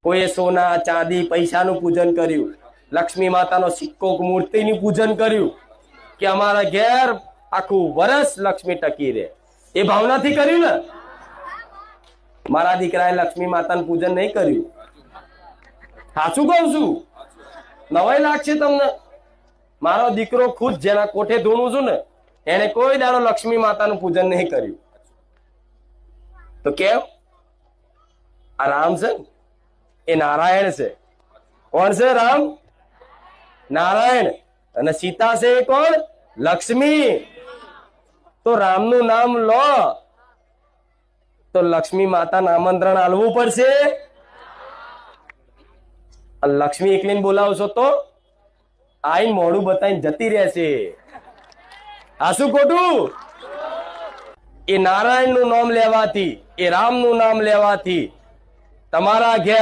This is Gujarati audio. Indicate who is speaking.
Speaker 1: કોઈએ સોના ચાંદી પૈસાનું પૂજન કર્યું, લક્ષ્મી માતાનો સિક્કો મૂર્તિનું પૂજન કર્યું કે અમારા ઘેર આખું વર્ષ લક્ષ્મી ટકી રહે, એ ભાવનાથી કર્યું ને. મારા દીકરાએ લક્ષ્મી માતાનું પૂજન નહીં કર્યું. સાચું કહું છું, નવાઈ લાગશે તમને. મારો દીકરો ખુદ જેના કોઠે ધૂણું છું ને, એને કોઈ દાડો લક્ષ્મી માતાનું પૂજન નહીં કર્યું. તો કેમ? આ રામ છે એ નારાયણ છે. કોણ છે? રામ નારાયણ. અને સીતા છે એ કોણ? લક્ષ્મી. તો રામનું નામ લો તો લક્ષ્મી માતાને આમંત્રણ આલવું પડશે. લક્ષ્મી એકલીને બોલાવશો તો આઈને મોઢું બતાવીને જતી રહેશે. આ શું ખોટું? એ નારાયણનું નામ લેવાથી, એ રામનું નામ લેવાથી તમારા ઘેર